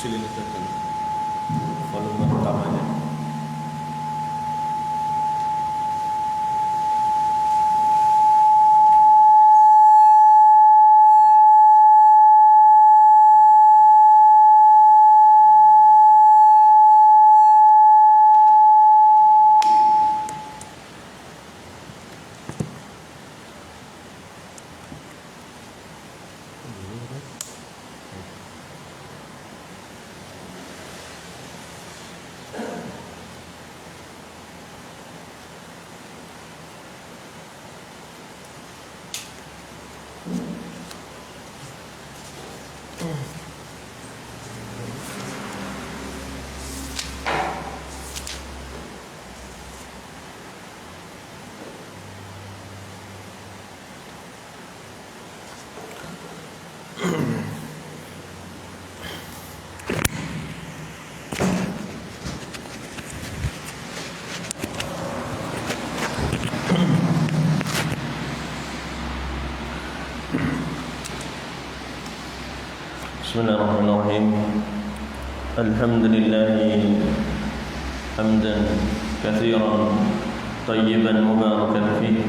kecilin itu kan volume utamanya. Bismillahirrahmanirrahim. Alhamdulillah hamdan katsiran tayyiban mubarakan fihi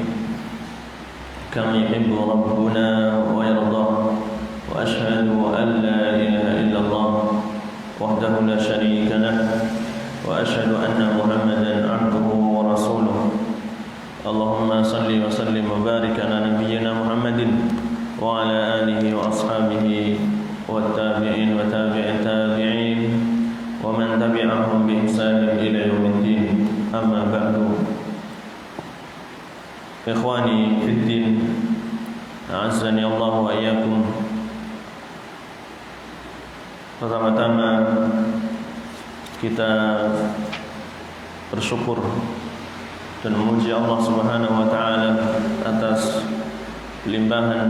kama yuhibbu rabbuna wa yarda. Wa ashhadu an la ilaha illallah wahdahu la syarika lah wa ashhadu anna Muhammadan abduhu wa rasuluh. Allahumma salli wa sallim wa barik ala nabiyyina Muhammadin wa ala alihi wa ashabihi والتابعين وتابع التابعين ومن تبعهم بإحسان إلى يوم الدين. أما بعد إخواني في الدين أعزني الله وإياكم. Pertama-tama kita bersyukur dan memuji Allah Subhanahu wa taala atas limpahan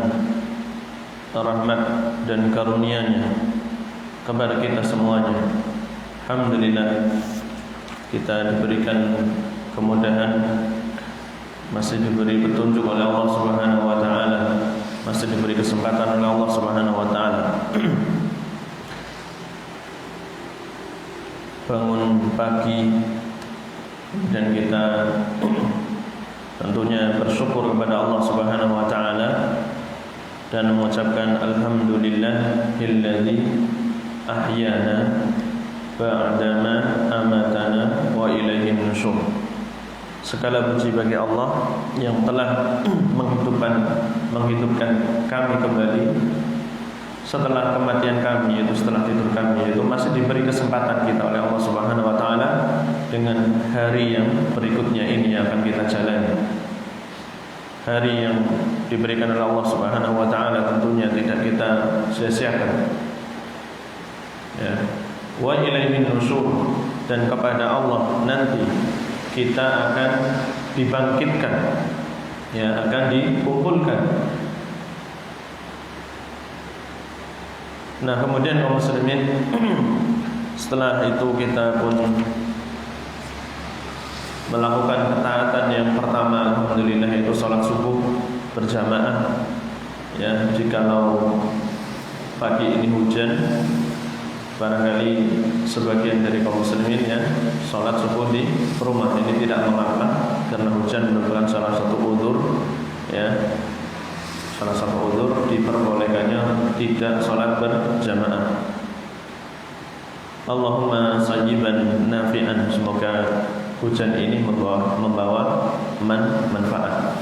rahmat dan karunia-Nya kepada kita semuanya. Alhamdulillah kita diberikan kemudahan, masih diberi petunjuk oleh Allah Subhanahu wa taala, masih diberi kesempatan oleh Allah Subhanahu wa taala. Bangun pagi dan kita tentunya bersyukur kepada Allah Subhanahu wa taala dan mengucapkan alhamdulillahilladzi ahyana ba'dama amatana wa ilaihin nusyur. Segala puji bagi Allah yang telah menghidupkan kami kembali setelah kematian kami, yaitu setelah tidur kami, yaitu masih diberi kesempatan kita oleh Allah Subhanahu wa taala dengan hari yang berikutnya ini yang akan kita jalani. Hari yang diberikan oleh Allah Subhanahu wa taala tentunya tidak kita sia-siakan. Ya. Wa ilaihin nusyur, dan kepada Allah nanti kita akan dibangkitkan, ya, akan dikumpulkan. Nah, kemudian kaum muslimin, setelah itu kita pun melakukan ketaatan yang pertama, alhamdulillah, itu salat subuh berjamaah. Ya, jikalau pagi ini hujan, barangkali sebagian dari kaum muslimin ya salat subuh di rumah ini tidak mengapa, karena hujan merupakan salah satu udzur, ya, salah satu udzur diperbolehkannya tidak salat berjamaah. Allahumma sayyiban nafi'an, semoga hujan ini membawa manfaat.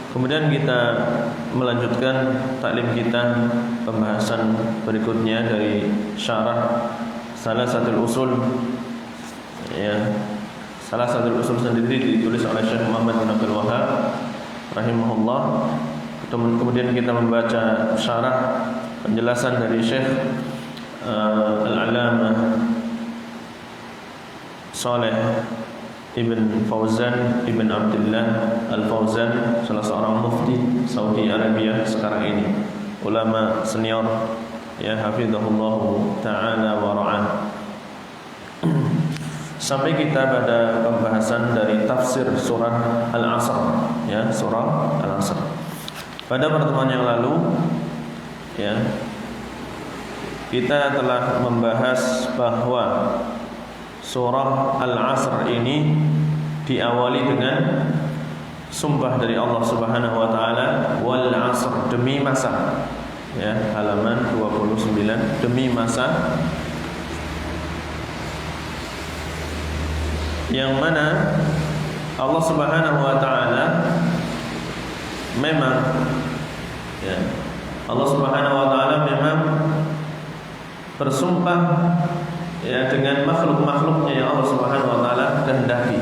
Kemudian kita melanjutkan taklim kita, pembahasan berikutnya dari syarah Salasatul Usul. Ya, Salasatul Usul sendiri ditulis oleh Syekh Muhammad bin Abdul Wahhab rahimahullah. Kemudian kita membaca syarah penjelasan dari Syekh Al-Alamah Saleh Ibn Fauzan Ibn Abdullah Al-Fauzan, salah seorang mufti Saudi Arabia sekarang ini, ulama senior, ya, hafizahullahu ta'ala wa ra'ah. Sampai kita pada pembahasan dari tafsir surah Al-Asr, ya, surah Al-Asr. Pada pertemuan yang lalu, ya, kita telah membahas bahwa surah Al-Asr ini diawali dengan sumpah dari Allah Subhanahu wa taala, wal 'asr, demi masa. Ya, halaman 29, demi masa, yang mana Allah Subhanahu wa taala memang, ya, Allah Subhanahu wa taala memang bersumpah, ya, dengan makhluk-makhluknya yang Allah Subhanahu wa taala kehendaki.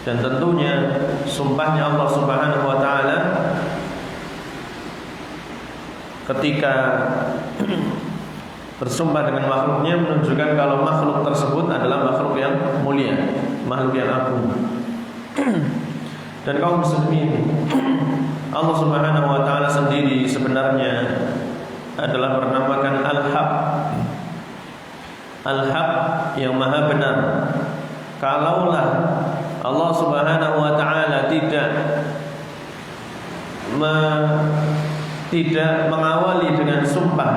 Dan tentunya sumpahnya Allah Subhanahu wa taala ketika bersumpah dengan makhluknya menunjukkan kalau makhluk tersebut adalah makhluk yang mulia, makhluk yang agung. Dan kaum muslimin, Allah Subhanahu wa taala sendiri sebenarnya adalah bernamakan Al-Haq. Al-Haq yang maha benar. Kalaulah Allah Subhanahu wa taala tidak mengawali dengan sumpah,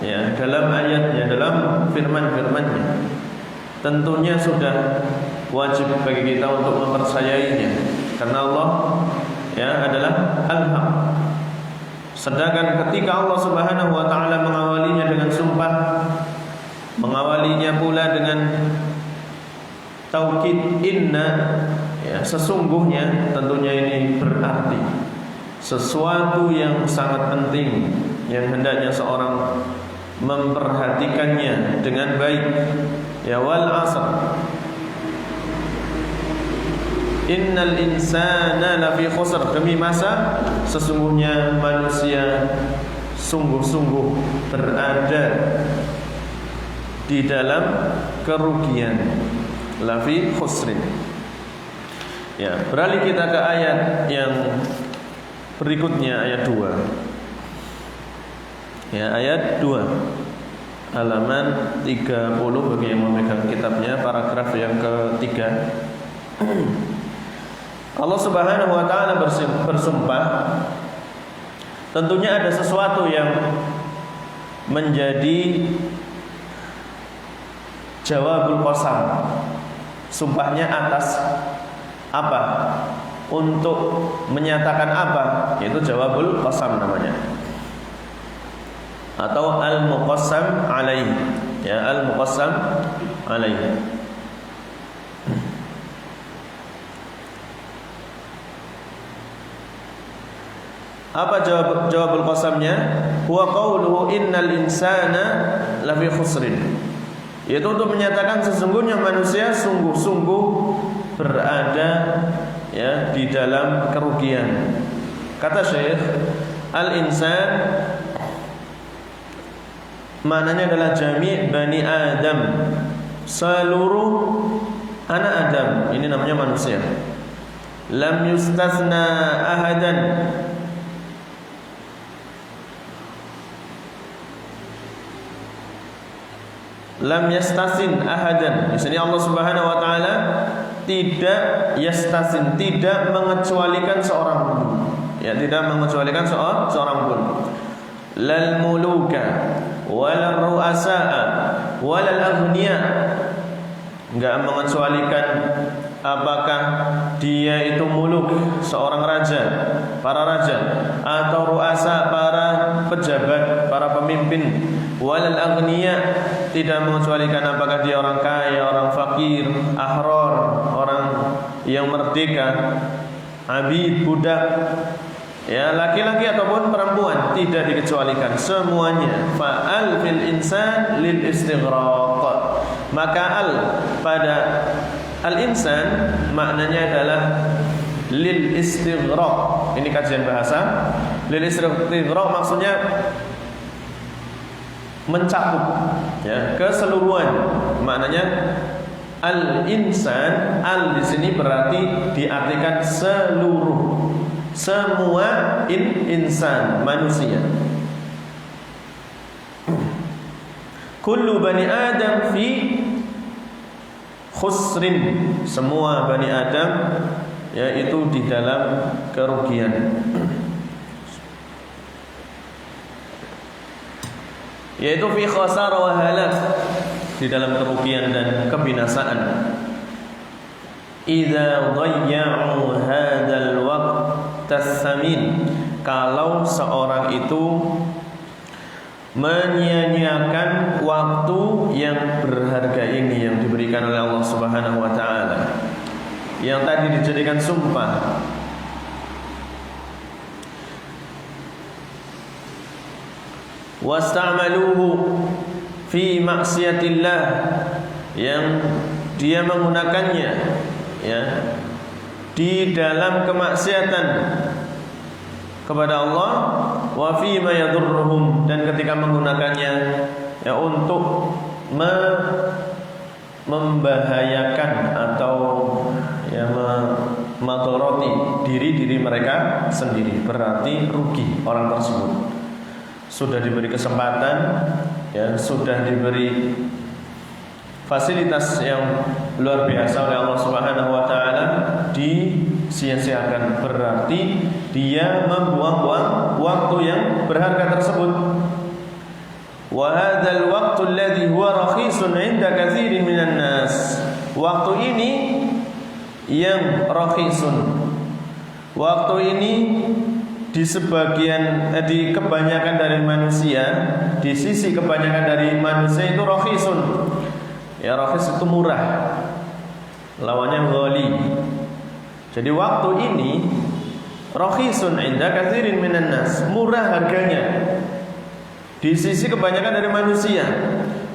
ya, dalam ayatnya, dalam firman-firmannya, tentunya sudah wajib bagi kita untuk mempercayainya, karena Allah, ya, adalah Al-Haq. Sedangkan ketika Allah Subhanahu wa taala mengawalinya dengan sumpah, mengawalinya pula dengan taukid inna, ya, sesungguhnya, tentunya ini berarti sesuatu yang sangat penting yang hendaknya seorang memperhatikannya dengan baik. Ya, wal 'asr, innal insana lafi khusr, demi masa, sesungguhnya manusia sungguh-sungguh berada di dalam kerugian. Lafi khusrin. Ya, beralih kita ke ayat yang berikutnya, ayat 2. Ya, ayat 2, halaman 30 bagi yang memegang kitabnya, paragraf yang ketiga. Allah Subhanahu wa taala bersumpah, tentunya ada sesuatu yang menjadi jawabul qasam. Sumpahnya atas apa? Untuk menyatakan apa? Yaitu jawabul qasam namanya, atau al-muqassam alaihi. Ya, al-muqassam alaihi. Apa jawabul qasamnya? Huwa qauluhu innal insana lafi khusrin. Yaitu untuk menyatakan sesungguhnya manusia sungguh-sungguh berada, ya, di dalam kerugian. Kata Syekh, al-insan maknanya adalah jami' bani Adam, seluruh anak Adam, ini namanya manusia. Lam yustathna ahadan, lam yastasin ahadan. Di sini Allah Subhanahu wa taala tidak yastasin, tidak mengecualikan seorang pun. Ya, tidak mengecualikan seorang pun. Lal muluka wal ru'asa'a wal aghniya, enggak mengecualikan apakah dia itu muluk, seorang raja, para raja, atau ru'asa, para pejabat, para pemimpin, wal aghniya, tidak mengecualikan apakah dia orang kaya, orang fakir, ahrar, orang yang merdeka, abid, budak, ya, laki-laki ataupun perempuan, tidak dikecualikan, semuanya. Fa'al fil insan lil istighraq, maka al pada al-insan maknanya adalah lil istighraq. Ini kajian bahasa. Lil istighraq maksudnya mencakup, ya, keseluruhan. Maknanya al-insan, al di sini berarti diartikan seluruh, semua insan, manusia. Kullu bani Adam fi khusrin, semua bani Adam, yaitu di dalam kerugian. yaitu fi khasara wa halak, di dalam kerugian dan kebinasaan. Idza dhayya'u hadzal waqt as-samin, kalau seorang itu menyia-nyiakan waktu yang berharga ini yang diberikan oleh Allah Subhanahu wa taala, yang tadi dijadikan sumpah. Wasta'maluhu fi maksiatillah, yang dia menggunakannya ya di dalam kemaksiatan kepada Allah, wa fi ma yadurruhum, dan ketika menggunakannya ya untuk membahayakan atau ya memadharati diri mereka sendiri, berarti rugi orang tersebut. Sudah diberi kesempatan ya, sudah diberi fasilitas yang luar biasa oleh Allah Subhanahu wa taala, disia-siakan, berarti dia membuang-buang waktu yang berharga tersebut. Wa hadzal waqtu alladhi huwa rakhisun 'inda katsirin minan nas. Waktu ini yang rakhisun. Waktu ini di kebanyakan dari manusia, di sisi kebanyakan dari manusia itu rakhisun. Ya, rakhis itu murah. Lawannya ghali. Jadi waktu ini rakhisun 'inda katsirin minan nas, murah harganya di sisi kebanyakan dari manusia.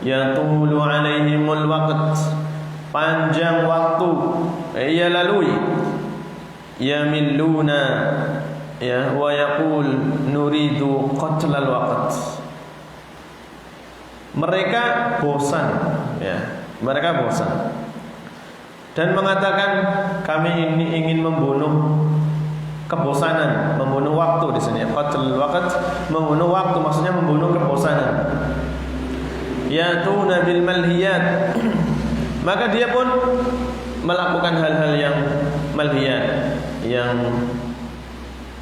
Ya tulu 'alaihimul waqt, panjang waktu ia lalui. Yamilluna ya wa yaqul nuridu qatlal waqt. Mereka bosan ya, mereka bosan dan mengatakan kami ini ingin membunuh kebosanan, membunuh waktu di sini. Qatlal waqt, membunuh waktu, maksudnya membunuh kebosanan. Yatuna bil malhiyat, maka dia pun melakukan hal-hal yang malhiyat, yang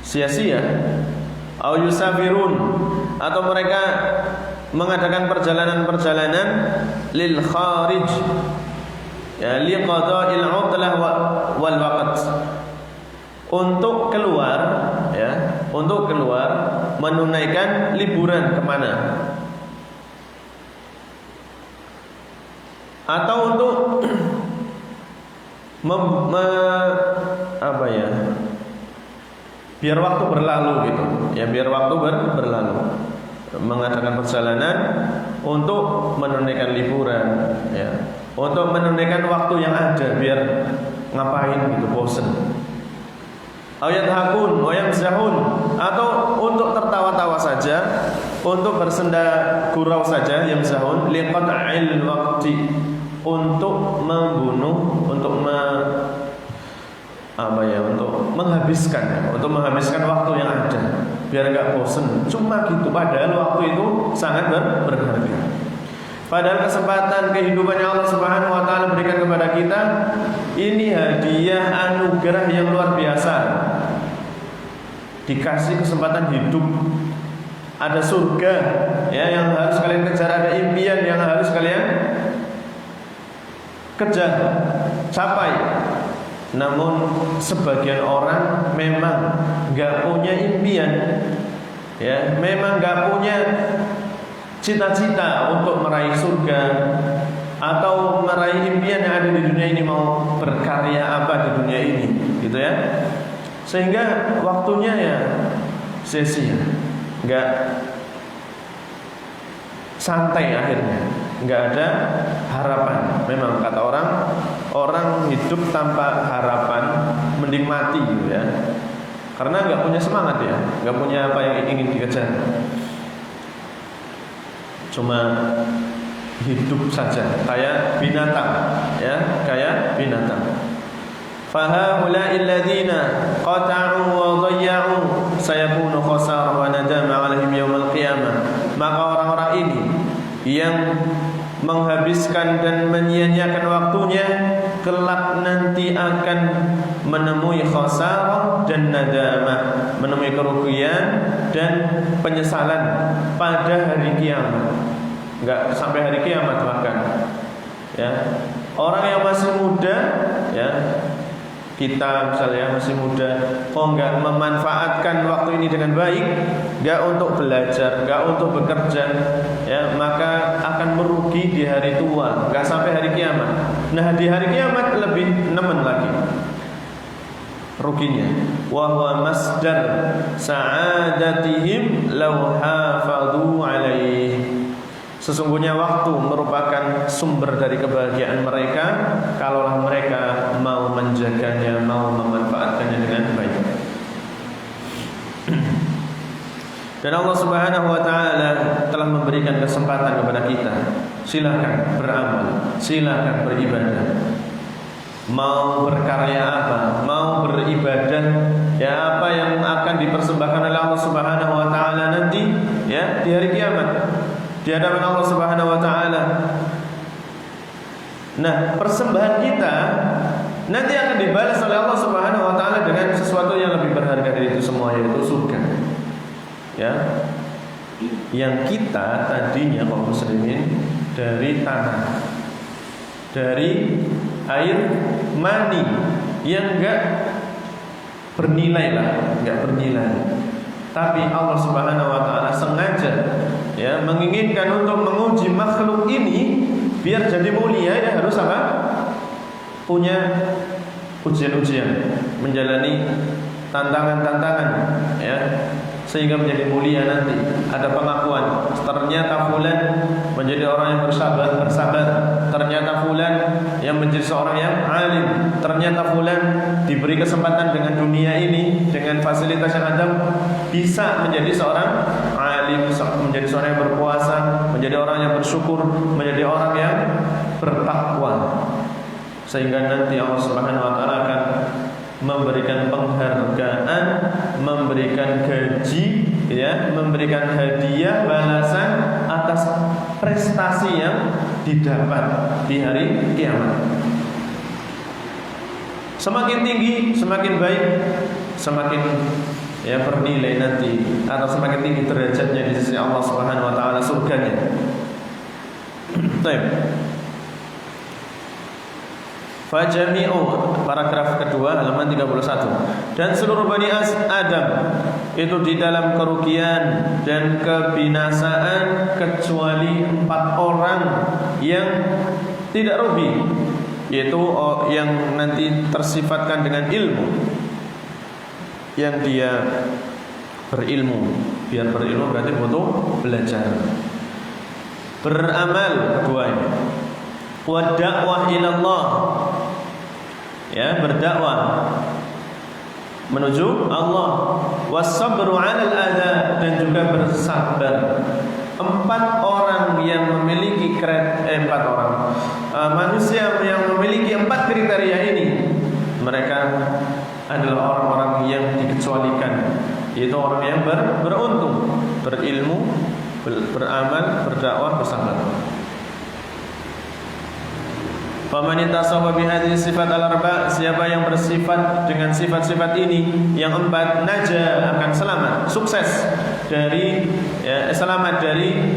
sia-sia. Au yusafirun, atau mereka mengadakan perjalanan-perjalanan lil kharij ya liqada'il 'utlah wal waqt, untuk keluar ya, untuk keluar menunaikan liburan kemana, atau untuk biar waktu berlalu gitu ya, biar waktu berlalu, mengadakan perjalanan untuk menunaikan liburan ya, untuk menunaikan waktu yang ada, biar ngapain gitu, bosen. Ayat hakun, wayamzahun, atau untuk tertawa-tawa saja, untuk bersenda gurau saja, yamzahun liqat'il waqti, untuk membunuh, untuk untuk menghabiskan waktu yang ada, biar enggak bosen. Cuma gitu, padahal waktu itu sangat berharga. Padahal kesempatan kehidupan yang Allah Subhanahu wa taala berikan kepada kita ini hadiah anugerah yang luar biasa. Dikasih kesempatan hidup, ada surga ya yang harus kalian kejar, ada impian yang harus kalian kejar, capai. Namun sebagian orang memang enggak punya impian ya, memang enggak punya cita-cita untuk meraih surga atau meraih impian yang ada di dunia ini, mau berkarya apa di dunia ini gitu ya, sehingga waktunya ya sia-sia, enggak santai, akhirnya enggak ada harapan. Memang kata orang hidup tanpa harapan mending mati gitu ya, karena enggak punya semangat ya, enggak punya apa yang ingin dikejar, cuma hidup saja kayak binatang ya, kayak binatang. Fahaula'il ladzina qata'u wa dhayya'u sayakunu khasarah wa nadama 'alaihim yaumil qiyamah. Maka orang-orang ini yang menghabiskan dan menyia-nyiakan waktunya kelak nanti akan menemui khasarah dan nadamah, menemui kerugian dan penyesalan pada hari kiamat. Enggak sampai hari kiamat bahkan. Ya. Orang yang masih muda, ya, kita misalnya masih muda, kok enggak memanfaatkan waktu ini dengan baik, enggak untuk belajar, enggak untuk bekerja, ya, maka akan merugi di hari tua, enggak sampai hari kiamat. Nah, di hari kiamat lebih nemen lagi ruginya. Wa huwa masdar sa'adatihim law hafadhu alaihi. Sesungguhnya waktu merupakan sumber dari kebahagiaan mereka kalaulah mereka mau menjaganya, mau memanfaatkannya dengan baik. Dan Allah Subhanahu wa taala telah memberikan kesempatan kepada kita. Silakan beramal, silakan beribadah. Mau berkarya apa, mau beribadah, ya, apa yang akan dipersembahkan oleh Allah Subhanahu wa taala nanti, ya, di hari kiamat di hadapan Allah Subhanahu wa taala. Nah, persembahan kita nanti akan dibalas oleh Allah Subhanahu wa taala dengan sesuatu yang lebih berharga dari itu semua, yaitu surga. Ya. Yang kita tadinya kaum muslimin dari tanah, dari air mani yang enggak bernilai lah, enggak bernilai. Tapi Allah Subhanahu wa taala sengaja, ya, menginginkan untuk menguji makhluk ini biar jadi mulia. Ya, harus apa? Punya ujian-ujian, menjalani tantangan-tantangan, ya, sehingga menjadi mulia nanti. Ada pengakuan, ternyata fulan menjadi orang yang bersabar. Ternyata fulan yang menjadi seorang yang alim. Ternyata fulan diberi kesempatan dengan dunia ini, dengan fasilitas yang ada, bisa menjadi seorang alim, menjadi seorang yang berpuasa, menjadi orang yang bersyukur, menjadi orang yang bertakwa. Sehingga nanti Allah Subhanahu wa taala akan memberikan penghargaan, memberikan gaji, ya, memberikan hadiah balasan atas prestasi yang didapat di hari kiamat. Semakin tinggi, semakin baik, semakin, ya, bernilai nanti, atau semakin tinggi derajatnya di sisi Allah Subhanahu wa taala, surganya. Baik. Fajami'u, paragraf kedua halaman 31. Dan seluruh Bani Adam itu di dalam kerugian dan kebinasaan kecuali 4 orang yang tidak rugi, yaitu yang nanti tersifatkan dengan ilmu, yang dia berilmu. Biar berilmu berarti butuh belajar, beramal, kedua ini, wa da'wah ilallah, ya, berdakwah menuju Allah, wasabru 'alal adha, dan juga bersabar. 4 orang yang memiliki manusia yang memiliki 4 kriteria ini, mereka adalah orang-orang yang dikecualikan, yaitu orang yang beruntung, berilmu, beramal, berdakwah, bersabar. Faman intasaba bihadhihi sifat al-arba', siapa yang bersifat dengan sifat-sifat ini yang 4, naja, akan selamat, sukses dari, ya, selamat dari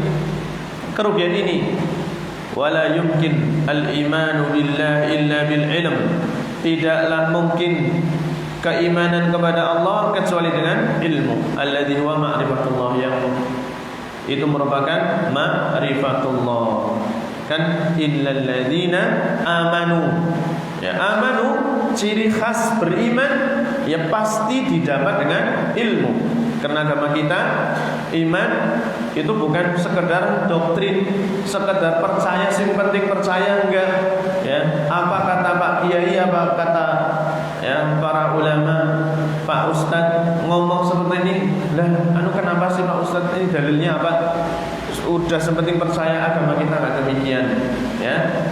kerugian ini. Wala yumkin al-imanu billah illa bil ilm, tidaklah mungkin keimanan kepada Allah kecuali dengan ilmu. Alladzi huwa ma'rifatullah, yang itu merupakan ma'rifatullah. Kan illal ladzina amanu, ya, amanu, ciri khas beriman, ya, pasti didapat dengan ilmu. Karena agama kita, iman itu bukan sekedar doktrin, sekedar percaya, sing penting percaya, enggak, ya, apa kata Pak Kiai, apa kata, ya, para ulama, Pak Ustadz ngomong seperti ini, lah, kenapa sih Pak Ustadz, ini dalilnya apa? Udah sepenting percaya, agama kita enggak demikian, ya.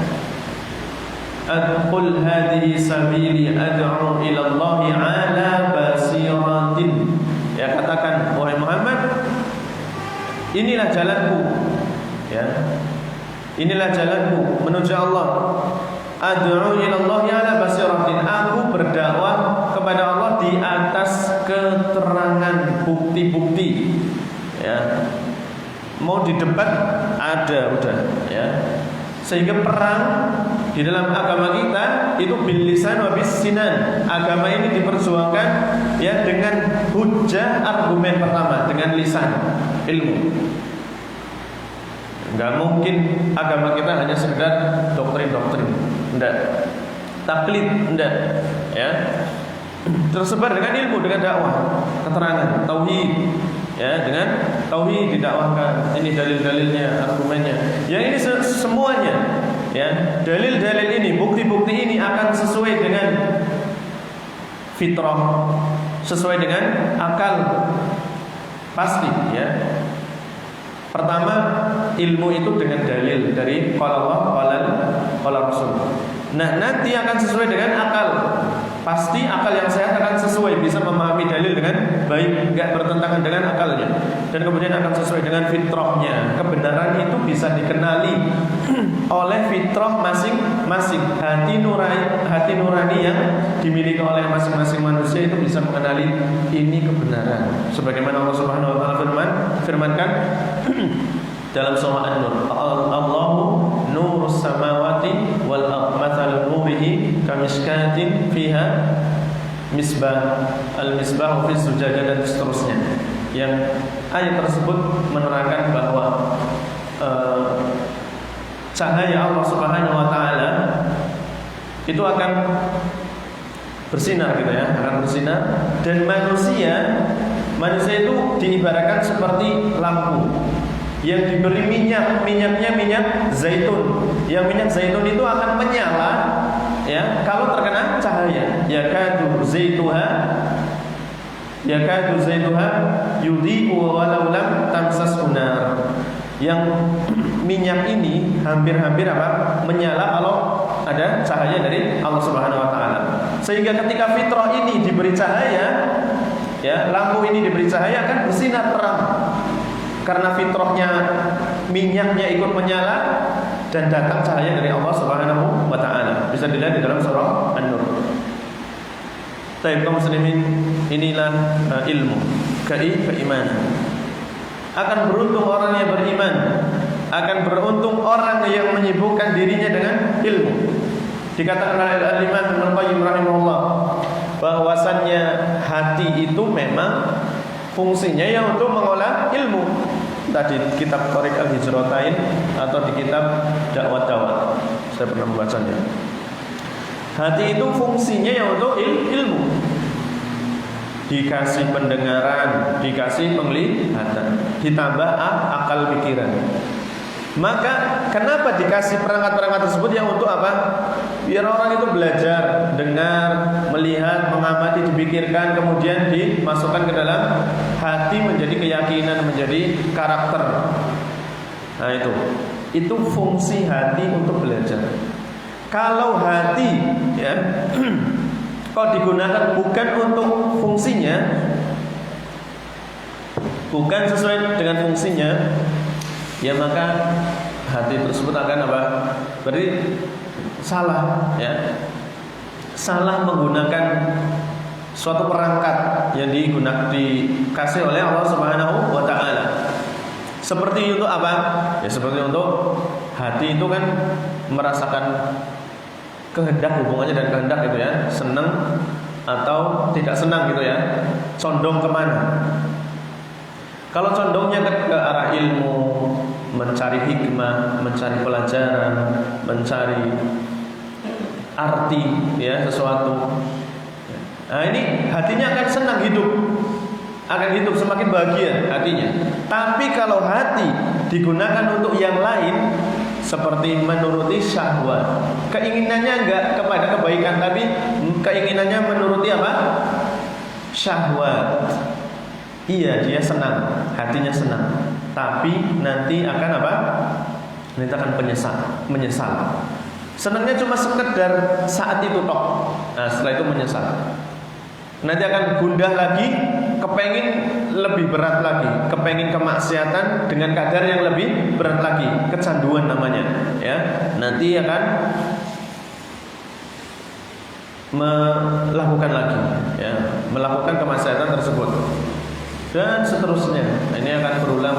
Qul hadhihi sabili ad'u ila Allah 'ala basiratin, ya, katakan wahai Muhammad, inilah jalanku, ya, inilah jalanku menuju Allah. Ad'u ila Allah 'ala basiratin, aku berdakwah kepada Allah di atas bukti-bukti, ya. Mau didebat ada udah, ya. Sehingga perang di dalam agama kita itu bil lisan wa bis sinan. Agama ini diperjuangkan ya dengan hujah, argumen pertama dengan lisan, ilmu. Enggak mungkin agama kita hanya sekedar doktrin-doktrin, enggak. Taklid, enggak, ya. Tersebar dengan ilmu, dengan dakwah, keterangan, tauhid, ya, dengan tauhid didakwahkan. Ini dalil-dalilnya, argumennya. Ya ini semuanya, ya. Dalil-dalil ini, bukti-bukti ini akan sesuai dengan fitrah, sesuai dengan akal, pasti, ya. Pertama, ilmu itu dengan dalil dari qala Allah, qala Rasul. Nah, nanti akan sesuai dengan akal. Pasti akal yang sehat akan sesuai, bisa memahami dalil dengan baik, enggak bertentangan dengan akalnya. Dan kemudian akan sesuai dengan fitrahnya. Kebenaran itu bisa dikenali oleh fitrah masing-masing. Hati nurani yang dimiliki oleh masing-masing manusia itu bisa mengenali ini kebenaran. Sebagaimana Allah Subhanahu wa taala firmankan dalam surah An-Nur, Allahu nurus samawati wal ardh, mathalu nurihi kamishkatin fiha misbah, al-misbah fi zujajah, dan seterusnya. Yang ayat tersebut menerangkan bahwa cahaya Allah Subhanahu wa taala itu akan bersinar gitu ya, akan bersinar, dan manusia itu diibaratkan seperti lampu yang diberi minyaknya minyak zaitun. Yang minyak zaitun itu akan menyala ya kalau terkena cahaya. Yakadu zaituha yudhi'u walau lam tamsashu nar. Yang minyak ini hampir-hampir menyala kalau ada cahaya dari Allah Subhanahu wa taala. Sehingga ketika fitrah ini diberi cahaya, ya, lampu ini diberi cahaya akan bersinar terang. Karena fitrahnya minyaknya ikut menyala dan datang cahaya dari Allah Subhanahu wa taala. Bisa dilihat di dalam surah An-Nur. Baik kaum muslimin, inilah ilmu, keimanan. Akan beruntung orang yang beriman, akan beruntung orang yang menyibukkan dirinya dengan ilmu. Dikatakan oleh Al-Imam Ibnu Qayyim rahimahullah bahwasannya hati itu memang fungsinya ya untuk mengolah ilmu. Tadi kitab Thariq Al-Hijratain atau di kitab Dakwah saya pernah membacanya. Hati itu fungsinya ya untuk ilmu. Dikasih pendengaran, dikasih penglihatan, ditambah akal pikiran. Maka kenapa dikasih perangkat-perangkat tersebut yang untuk apa? Biar orang itu belajar, dengar, melihat, mengamati, dipikirkan, kemudian dimasukkan ke dalam hati menjadi keyakinan, menjadi karakter. Nah itu fungsi hati untuk belajar. Kalau hati ya kalau digunakan bukan untuk fungsinya, bukan sesuai dengan fungsinya, ya maka hati tersebut akan apa? Berarti salah, ya. Salah menggunakan suatu perangkat yang dikasih oleh Allah Subhanahu wa taala. Seperti untuk apa? Ya seperti untuk hati itu kan merasakan kehendak, hubungannya dan kehendak gitu ya, senang atau tidak senang gitu ya, condong kemana. Kalau condongnya ke arah ilmu, mencari hikmah, mencari pelajaran, mencari arti ya sesuatu. Nah ini hatinya akan senang hidup semakin bahagia hatinya. Tapi kalau hati digunakan untuk yang lain, seperti menuruti syahwat, keinginannya enggak kepada kebaikan, tapi keinginannya menuruti apa? Syahwat. Iya, dia senang, hatinya senang, tapi nanti akan apa? Nanti akan menyesal. Senangnya cuma sekedar saat itu tok. Nah, setelah itu menyesal. Nanti akan gundah lagi, kepengin lebih berat lagi, kepengin kemaksiatan dengan kadar yang lebih berat lagi, kecanduan namanya, ya. Nanti akan melakukan lagi, ya, melakukan kemaksiatan tersebut. dan seterusnya. Nah, ini akan berulang.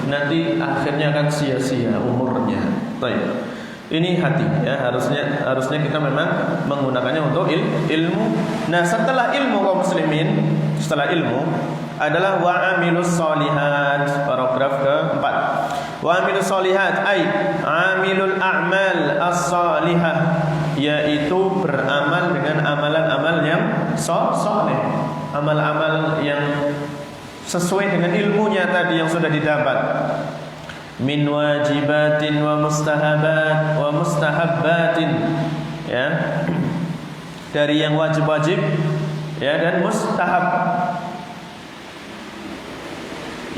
Nanti akhirnya akan sia-sia umurnya. Baik. Ini hati ya, harusnya kita memang menggunakannya untuk ilmu. Nah, setelah ilmu kaum muslimin, setelah ilmu adalah wa'amilus solihat, paragraf keempat. Wa'amilus solihat ay amilul a'mal as-solihah, yaitu beramal dengan amalan-amal yang soleh, amal-amal yang sesuai dengan ilmunya tadi yang sudah didapat. Min wajibatin wa mustahabbatin, ya, dari yang wajib-wajib ya dan mustahab.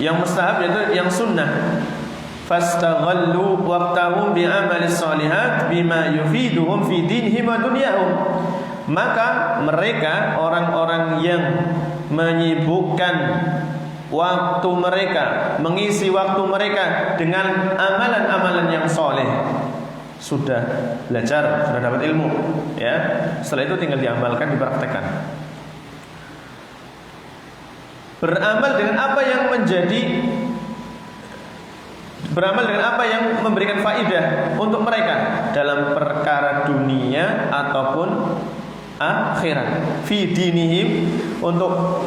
Yang mustahab yaitu yang sunnah. Fastaghallu waqtahum bi'amalis shalihat bima yufiduhum fi dinihim wa dunyahum. Maka mereka orang-orang yang menyibukkan waktu mereka, mengisi waktu mereka dengan amalan-amalan yang soleh. Sudah belajar, sudah dapat ilmu, ya. Setelah itu tinggal diamalkan, dipraktekkan. Beramal dengan apa yang memberikan faidah untuk mereka dalam perkara dunia ataupun akhirat. Fi dinihim, untuk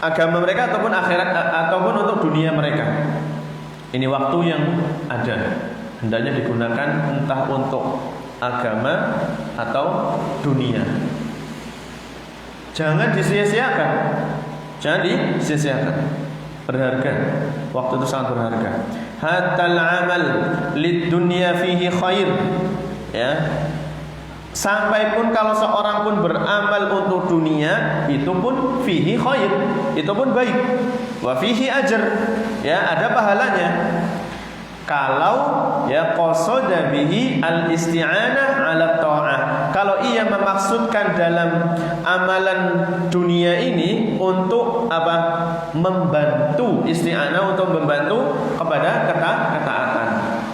agama mereka ataupun akhirat ataupun untuk dunia mereka. Ini waktu yang ada, hendaknya digunakan entah untuk agama atau dunia. Jangan disia-siakan. Berharga. Waktu itu sangat berharga. Hatal amal lid dunya fihi khair. Ya. Sampai pun kalau seorang pun beramal untuk dunia, itu pun fihi khair, itu pun baik. Wa fihi ajr, ya, ada pahalanya. Kalau ya qasada bihi al-isti'anah 'ala ta'ah. Kalau ia memaksudkan dalam amalan dunia ini untuk apa? Membantu, isti'anah untuk membantu kepada ketaatan.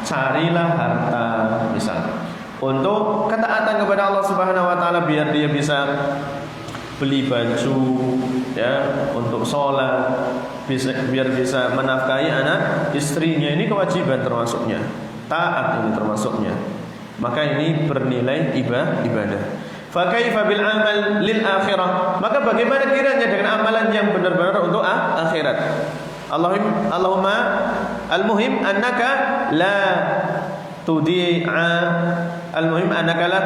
Carilah harta misalnya untuk ketaatan kepada Allah Subhanahu wa taala, biar dia bisa beli baju ya untuk sholat, biar bisa menafkahi anak istrinya. Ini kewajiban termasuknya, taat ini termasuknya. Maka ini bernilai ibadah. Fa kaifa bil amal lil akhirah? Maka bagaimana kiranya dengan amalan yang benar-benar untuk akhirat? Allahumma al-muhim annaka la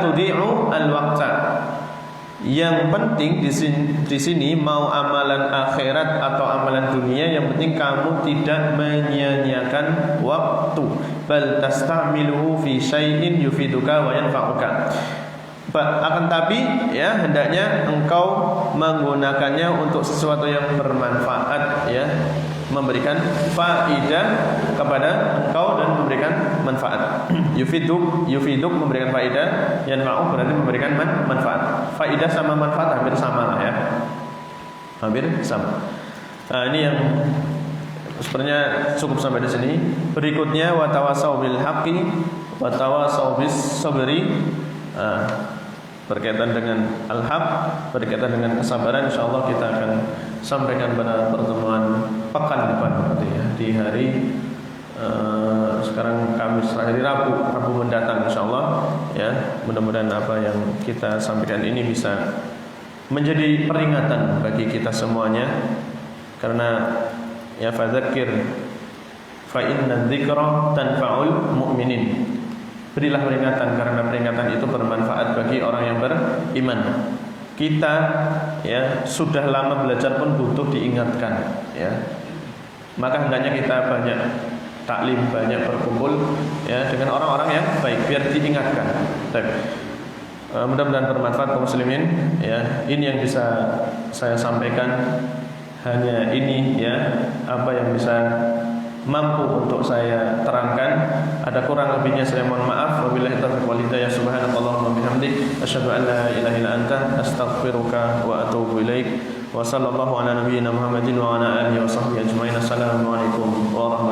tudi'u al-waqta. Yang penting di sini mau amalan akhirat atau amalan dunia, yang penting kamu tidak menyia-nyiakan waktu. Bal tastamiluhu fi syai'in yufiduka wa yanfa'uka. Akan tapi ya hendaknya engkau menggunakannya untuk sesuatu yang bermanfaat, ya, memberikan faidah kepada engkau dan memberikan manfaat. Yufiduk memberikan faidah, yanfa'u berarti memberikan manfaat. Faidah sama manfaat hampir sama lah, ya. Hampir sama. Nah, ini yang sebenarnya cukup sampai di sini. Berikutnya watawasau bil haqqi watawasau bis sabri. Berkaitan dengan al-haq, berkaitan dengan kesabaran, insyaallah kita akan sampaikan pada pertemuan pekan depan nanti, ya, di hari sekarang Kamis, hari Rabu mendatang insyaallah, ya. Mudah-mudahan apa yang kita sampaikan ini bisa menjadi peringatan bagi kita semuanya, karena ya fadzakir fa inna dzikra tanfa'ul mu'minin. Berilah peringatan karena peringatan itu bermanfaat bagi orang yang beriman. Kita ya sudah lama belajar pun butuh diingatkan, ya. Maka hendaknya kita banyak taklim, banyak berkumpul, ya, dengan orang-orang yang baik biar diingatkan. Baik. Mudah-mudahan bermanfaat kaum muslimin, ya. Ini yang bisa saya sampaikan, hanya ini, ya, apa yang bisa mampu untuk saya terangkan. Ada kurang lebihnya saya mohon maaf. Wabillahi taufiq wal hidayah. Subhanakallahumma bihamdik asyhadu an la ilaha illa anta astaghfiruka wa atubu ilaik. Wa sallallahu ala nabiyyina Muhammadin wa ala alihi wa sahbihi ajmain. Assalamualaikum warahmatullahi